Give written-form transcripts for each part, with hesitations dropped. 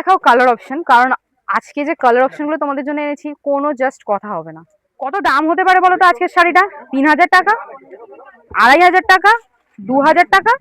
দেখাও colour option, কারণ আজকে যে কালার অপশন গুলো তোমাদের জন্য এনেছি কোনো জাস্ট কথা হবে না। কত দাম হতে পারে বলো তো আজকের শাড়িটা? 3000 টাকা, 2500 টাকা, 2000 টাকা?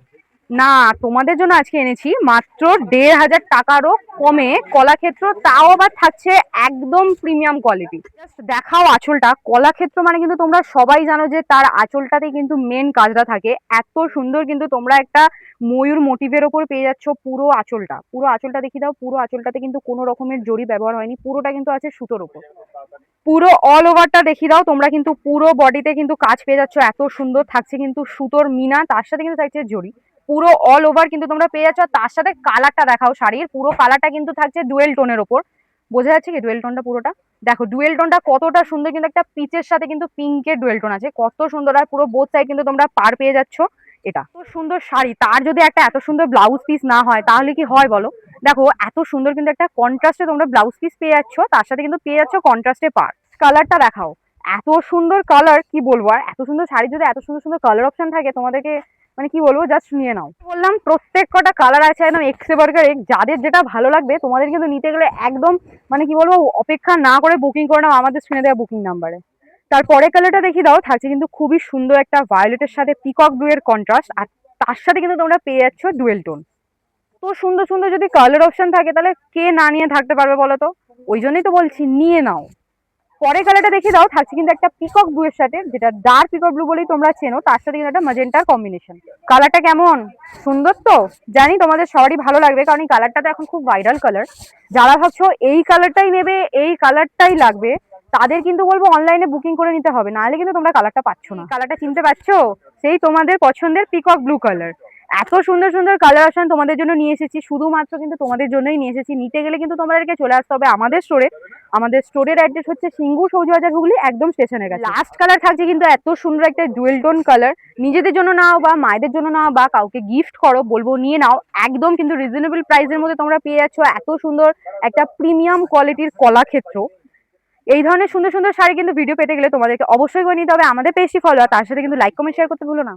না, তোমাদের জন্য আজকে এনেছি মাত্র 1500 টাকারও কমে কলাক্ষেত্র, তাও আবার থাকছে একদম প্রিমিয়াম কোয়ালিটি। জাস্ট দেখাও আঁচলটা। কলাক্ষেত্র মানে কিন্তু তোমরা সবাই জানো যে তার আঁচলটাতে কিন্তু মেন কাজটা থাকে। এত সুন্দর কিন্তু তোমরা একটা ময়ূর মোটিভের ওপর পেয়ে যাচ্ছ পুরো আঁচলটা। পুরো আঁচলটা দেখিয়ে দাও। পুরো আঁচলটাতে কিন্তু কোনো রকমের জরি ব্যবহার হয়নি, পুরোটা কিন্তু আছে সুতোর ওপর। পুরো অল ওভারটা দেখিয়ে দাও। তোমরা কিন্তু পুরো বডিতে কিন্তু কাজ পেয়ে যাচ্ছ, এত সুন্দর থাকছে কিন্তু সুতোর মিনা, তার সাথে কিন্তু থাকছে জরি। পুরো অল ওভার কিন্তু তোমরা পেয়ে যাচ্ছ। তার সাথে কালারটা দেখাও শাড়ির। পুরো কালারটা কিন্তু থাকছে ডুয়েল টোনের ওপর। বোঝা যাচ্ছে কি ডুয়েল টোনটা? পুরোটা দেখো ডুয়েল টোনটা কতটা সুন্দর, কিন্তু একটা পিচের সাথে কিন্তু পিঙ্কের ডুয়েল টোন আছে, কত সুন্দর। আর পুরো বোথ সাইড কিন্তু তোমরা পার পেয়ে যাচ্ছ। এটা তো সুন্দর শাড়ি, তার যদি একটা এত সুন্দর ব্লাউজ পিস না হয় তাহলে কি হয় বলো? দেখো এত সুন্দর কিন্তু একটা কন্ট্রাস্টে তোমরা ব্লাউজ পিস পেয়ে যাচ্ছ, তার সাথে কিন্তু পেয়ে যাচ্ছ কন্ট্রাস্টে পার। কালারটা দেখাও, এত সুন্দর কালার, কি বলবো। আর এত সুন্দর শাড়ি যদি এত সুন্দর সুন্দর কালার অপশন থাকে তোমাদেরকে, মানে কি বলবো, জাস্ট নিয়ে নাও। বললাম প্রত্যেক কটা কালার আছে একদম এক্সে বার্গার। যাদের যেটা ভালো লাগবে তোমাদের কিন্তু নিতে গেলে একদম মানে কি বলবো, অপেক্ষা না করে বুকিং করে নাও আমাদের স্ক্রিনে দেওয়া বুকিং নাম্বারে। তারপরে কালারটা দেখিয়ে দাও। থাকছে কিন্তু খুবই সুন্দর একটা ভায়োলেটের সাথে পিকক ব্লু এর কন্ট্রাস্ট, আর তার সাথে কিন্তু তোমরা পেয়ে যাচ্ছ ডুয়েল টোন। তো সুন্দর সুন্দর যদি কালার অপশন থাকে তাহলে কে না নিয়ে থাকতে পারবে বলো তো? ওই জন্যই তো বলছি নিয়ে নাও। পরের কালারটা দেখিয়ে দাও। থাকছে কিন্তু একটা পিকক ব্লু এর সাথে, যেটা ডার্ক পিকক ব্লু বলেই তোমরা চেনো, তার সাথে কিন্তু একটা ম্যাজেন্টার কম্বিনেশন। কালারটা কেমন সুন্দর তো, জানি তোমাদের সবারই ভালো লাগবে, কারণ এই কালারটা তো এখন খুব ভাইরাল কালার। যারা ভাবছো এই কালারটাই নেবে, এই কালারটাই লাগবে, তাদের কিন্তু বলবো অনলাইনে বুকিং করে নিতে হবে, নাহলে কিন্তু তোমরা কালারটা পাচ্ছ না। কালারটা চিনতে পারছো? সেই তোমাদের পছন্দের পিকক ব্লু কালার। এত সুন্দর সুন্দর কালার অপশন তোমাদের জন্য নিয়ে এসেছি, শুধুমাত্র কিন্তু তোমাদের জন্যই নিয়ে এসেছি। নিতে গেলে কিন্তু তোমাদেরকে চলে আসতে হবে আমাদের স্টোরে। আমাদের স্টোরের অ্যাড্রেস হচ্ছে সিঙ্গু সৌজবাজার হুগলি, একদম স্টেশনের কাছে। লাস্ট কালার থাকছে কিন্তু এত সুন্দর একটা ডুয়েল টোন কালার। নিজেদের জন্য নাও বা মায়েদের জন্য নাও বা কাউকে গিফট করো, বলবো নিয়ে নাও। একদম কিন্তু রিজনেবল প্রাইসের মধ্যে তোমরা পেয়ে যাচ্ছ এত সুন্দর একটা প্রিমিয়াম কোয়ালিটির কলাক্ষেত্র। এই ধরনের সুন্দর সুন্দর শাড়ি কিন্তু ভিডিও পেতে গেলে তোমাদেরকে অবশ্যই করে নিতে হবে আমাদের পেজটি ফলো, আর তার সাথে কিন্তু লাইক কমেন্ট শেয়ার করতে ভুলো না।